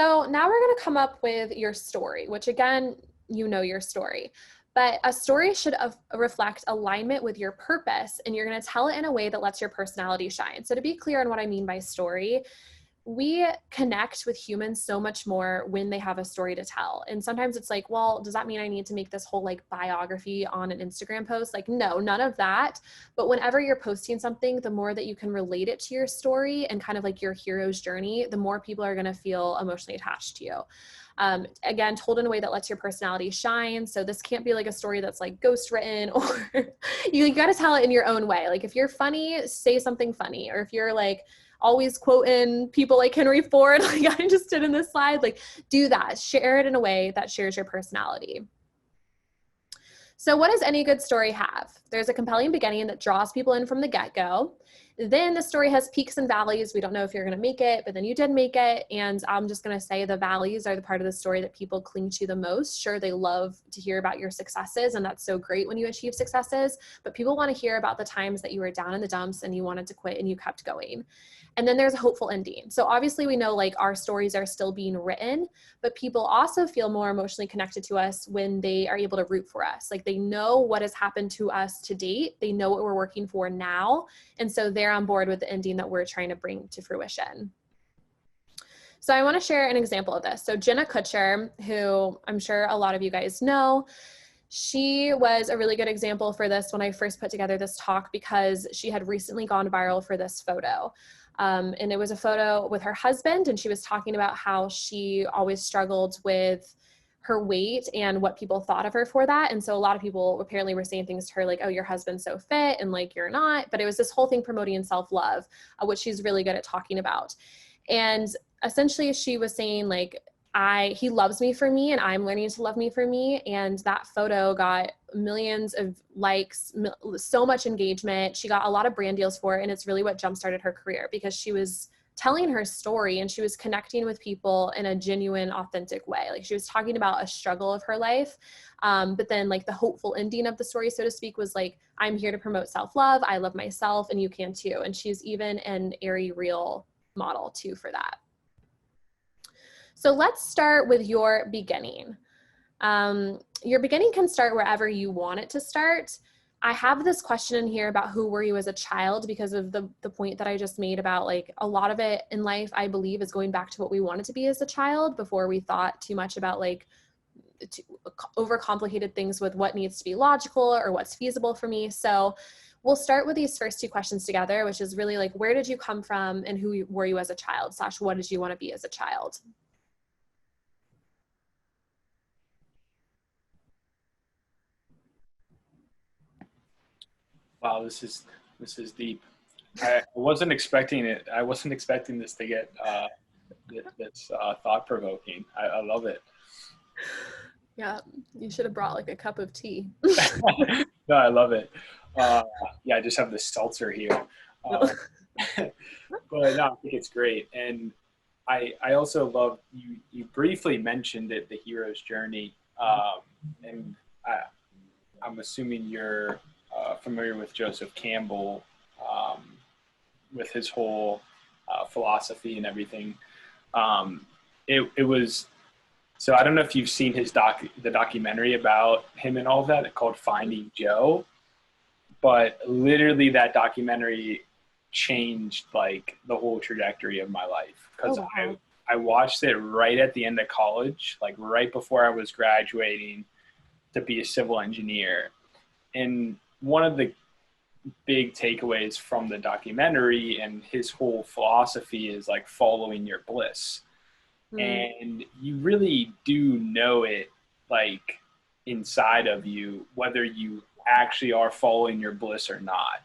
So now we're going to come up with your story, which again, you know your story. But a story should reflect alignment with your purpose, and you're going to tell it in a way that lets your personality shine. So to be clear on what I mean by story, we connect with humans so much more when they have a story to tell. And sometimes it's like, well, does that mean I need to make this whole like biography on an Instagram post? Like, no, none of that. But whenever you're posting something, the more that you can relate it to your story and kind of like your hero's journey, the more people are going to feel emotionally attached to you. Again, told in a way that lets your personality shine. So this can't be like a story that's like ghost written, or you got to tell it in your own way. Like if you're funny, say something funny. Or if you're like always quoting people like Henry Ford, like I just did in this slide, like do that. Share it in a way that shares your personality. So what does any good story have? There's a compelling beginning that draws people in from the get-go. Then the story has peaks and valleys. We don't know if you're going to make it, but then you did make it. And I'm just going to say the valleys are the part of the story that people cling to the most. Sure, they love to hear about your successes, and that's so great when you achieve successes, but people want to hear about the times that you were down in the dumps and you wanted to quit and you kept going. And then there's a hopeful ending. So obviously we know like our stories are still being written, but people also feel more emotionally connected to us when they are able to root for us. Like they know what has happened to us to date. They know what we're working for now. And so they're on board with the ending that we're trying to bring to fruition. So I want to share an example of this. So Jenna Kutcher, who I'm sure a lot of you guys know, she was a really good example for this when I first put together this talk, because she had recently gone viral for this photo. And it was a photo with her husband, and she was talking about how she always struggled with her weight and what people thought of her for that. And so a lot of people apparently were saying things to her like, oh, your husband's so fit, and like, you're not. But it was this whole thing promoting self-love, which she's really good at talking about. And essentially she was saying like, he loves me for me, and I'm learning to love me for me. And that photo got millions of likes, so much engagement. She got a lot of brand deals for it. And it's really what jumpstarted her career, because she was telling her story and she was connecting with people in a genuine, authentic way. Like she was talking about a struggle of her life. But then like the hopeful ending of the story, so to speak, was like, I'm here to promote self-love. I love myself, and you can too. And she's even an Airy Real model too for that. So let's start with your beginning. Your beginning can start wherever you want it to start. I have this question in here about who were you as a child, because of the point that I just made about like a lot of it in life, I believe, is going back to what we wanted to be as a child before we thought too much about like overcomplicated things with what needs to be logical or what's feasible for me. So we'll start with these first two questions together, which is really like, where did you come from and who were you as a child / what did you want to be as a child? Wow, this is deep. I wasn't expecting it. I wasn't expecting this to get this thought provoking. I love it. Yeah, you should have brought like a cup of tea. No, I love it. Yeah, I just have this seltzer here. But no, I think it's great. And I also love, you briefly mentioned it, the hero's journey. And I'm assuming you're familiar with Joseph Campbell, with his whole philosophy and everything. It was, so I don't know if you've seen the documentary about him and all of that, called Finding Joe, but literally that documentary changed like the whole trajectory of my life, because I watched it right at the end of college, like right before I was graduating to be a civil engineer. And one of the big takeaways from the documentary and his whole philosophy is like following your bliss. And you really do know it like inside of you, whether you actually are following your bliss or not.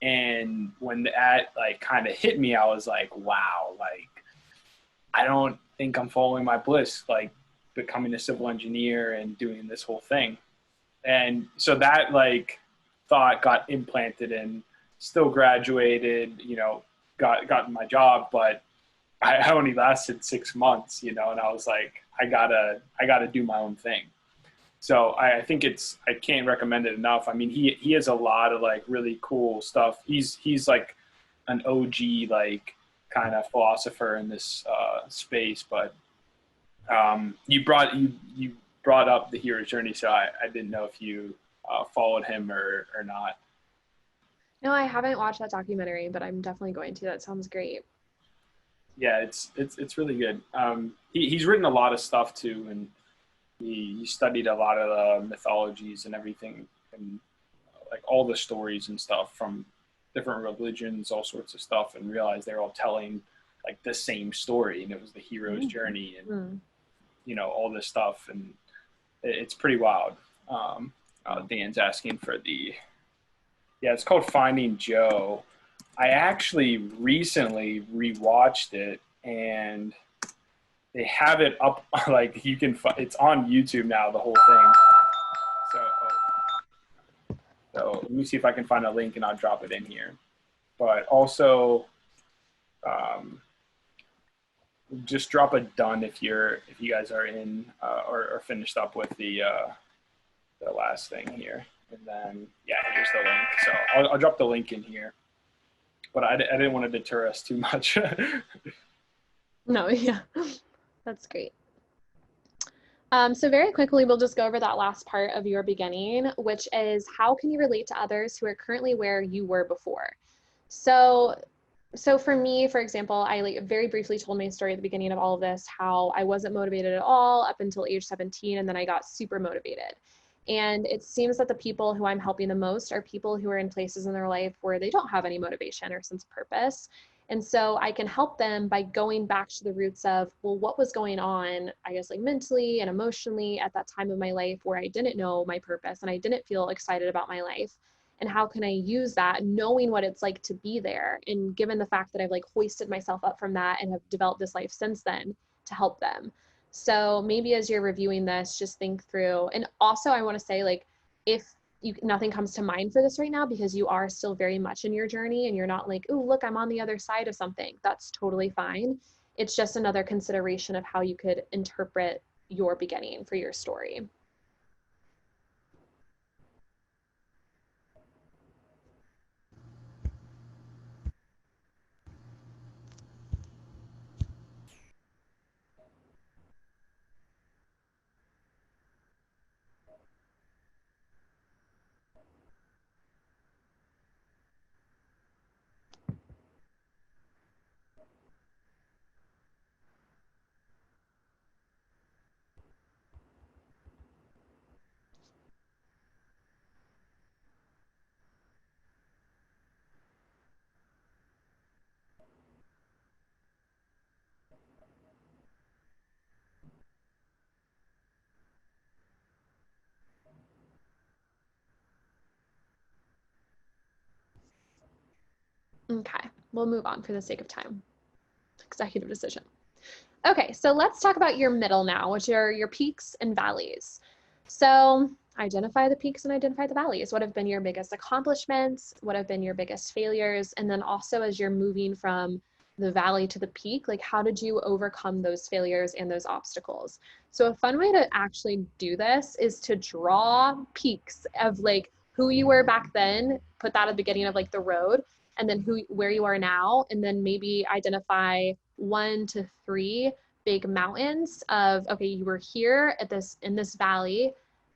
And when that like kind of hit me, I was like, wow, like I don't think I'm following my bliss, like becoming a civil engineer and doing this whole thing. And so that like thought got implanted, and still graduated, you know, got my job, but I only lasted 6 months, you know, and I was like, I gotta do my own thing. So I think I can't recommend it enough. I mean, he has a lot of like really cool stuff. He's like an OG, like kind of philosopher in this space, but You brought up the hero's journey, so I didn't know if you followed him or not. No, I haven't watched that documentary, but I'm definitely going to. That sounds great. Yeah, it's really good. He's written a lot of stuff too, and he studied a lot of the mythologies and everything, and like all the stories and stuff from different religions, all sorts of stuff, and realized they're all telling like the same story, and it was the hero's journey, and Mm-hmm. all this stuff, and it's pretty wild. Dan's asking for yeah, it's called Finding Joe. I actually recently rewatched it, and they have it up like you can. It's on YouTube now, the whole thing. So, so let me see if I can find a link, and I'll drop it in here. But also, um, just drop a done if you guys are in or finished up with the last thing here, and then yeah, here's the link. So I'll drop the link in here. But I didn't want to deter us too much. No, yeah, that's great. So very quickly, we'll just go over that last part of your beginning, which is how can you relate to others who are currently where you were before? So for me, for example, I like very briefly told my story at the beginning of all of this, how I wasn't motivated at all up until age 17, and then I got super motivated. And it seems that the people who I'm helping the most are people who are in places in their life where they don't have any motivation or sense of purpose. And so I can help them by going back to the roots of, well, what was going on, I guess, like mentally and emotionally at that time of my life where I didn't know my purpose and I didn't feel excited about my life. And how can I use that, knowing what it's like to be there? And given the fact that I've like hoisted myself up from that and have developed this life since then to help them. So maybe as you're reviewing this, just think through. And also, I want to say, like, if nothing comes to mind for this right now because you are still very much in your journey and you're not like, oh, look, I'm on the other side of something. That's totally fine. It's just another consideration of how you could interpret your beginning for your story. Okay, we'll move on for the sake of time. Executive decision. Okay, so let's talk about your middle now, which are your peaks and valleys. So identify the peaks and identify the valleys. What have been your biggest accomplishments? What have been your biggest failures? And then also as you're moving from the valley to the peak, like how did you overcome those failures and those obstacles? So a fun way to actually do this is to draw peaks of like who you were back then, put that at the beginning of like the road, and then where you are now, and then maybe identify 1 to 3 big mountains of, okay, you were here at this in this valley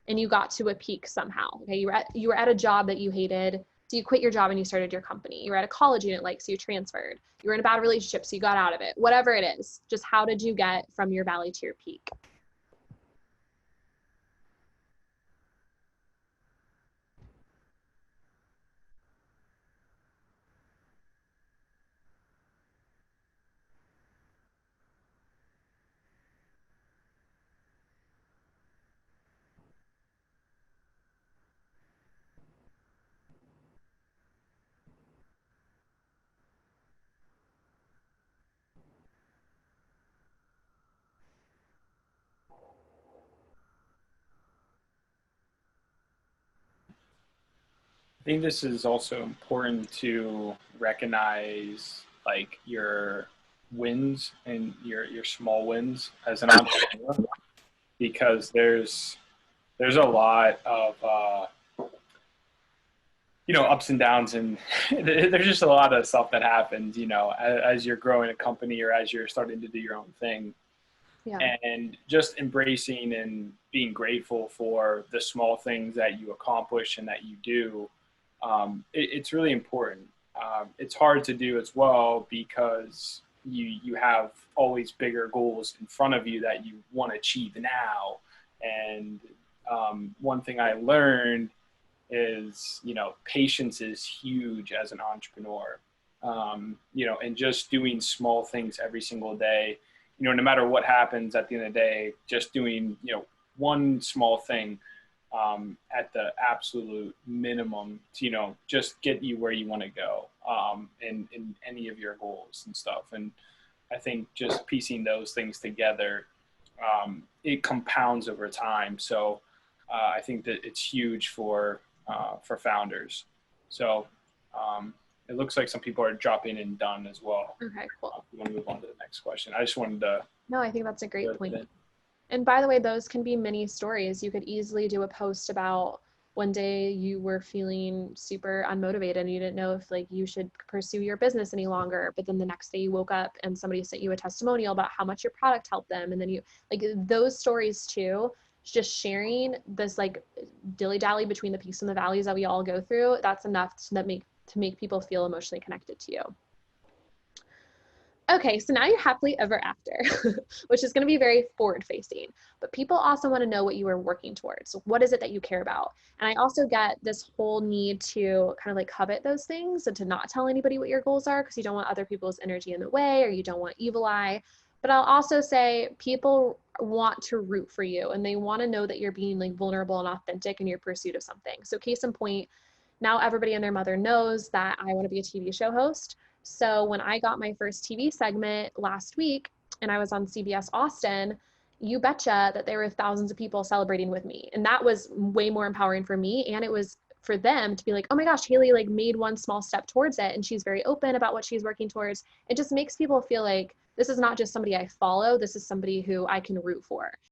and you got to a peak somehow. Okay, you were at a job that you hated, so you quit your job and you started your company. You were at a college you didn't like, so you transferred. You were in a bad relationship, so you got out of it. Whatever it is, just how did you get from your valley to your peak? I think this is also important to recognize like your wins and your small wins as an entrepreneur, because there's a lot of ups and downs, and there's just a lot of stuff that happens as you're growing a company or as you're starting to do your own thing. Yeah. and just embracing and being grateful for the small things that you accomplish and that you do. It's really important. It's hard to do as well because you have always bigger goals in front of you that you want to achieve now. And one thing I learned is, patience is huge as an entrepreneur. And just doing small things every single day, no matter what happens at the end of the day, just doing, one small thing at the absolute minimum to, just get you where you want to go in any of your goals and stuff. And I think just piecing those things together, it compounds over time. So I think that it's huge for founders. So it looks like some people are dropping in done as well. Okay, cool. We want to move on to the next question. I just wanted to. No, I think that's a great point. And by the way, those can be mini stories. You could easily do a post about one day you were feeling super unmotivated and you didn't know if like you should pursue your business any longer. But then the next day you woke up and somebody sent you a testimonial about how much your product helped them. And then you like those stories too, just sharing this like dilly-dally between the peaks and the valleys that we all go through. That's enough to make people feel emotionally connected to you. Okay, so now you're happily ever after, which is going to be very forward facing, but people also want to know what you are working towards. What is it that you care about? And I also get this whole need to kind of like covet those things and to not tell anybody what your goals are because you don't want other people's energy in the way or you don't want evil eye. But I'll also say people want to root for you and they want to know that you're being like vulnerable and authentic in your pursuit of something. So case in point, now everybody and their mother knows that I want to be a TV show host. So when I got my first TV segment last week and I was on CBS Austin, you betcha that there were thousands of people celebrating with me. And that was way more empowering for me. And it was for them to be like, oh my gosh, Haley like made one small step towards it. And she's very open about what she's working towards. It just makes people feel like this is not just somebody I follow. This is somebody who I can root for.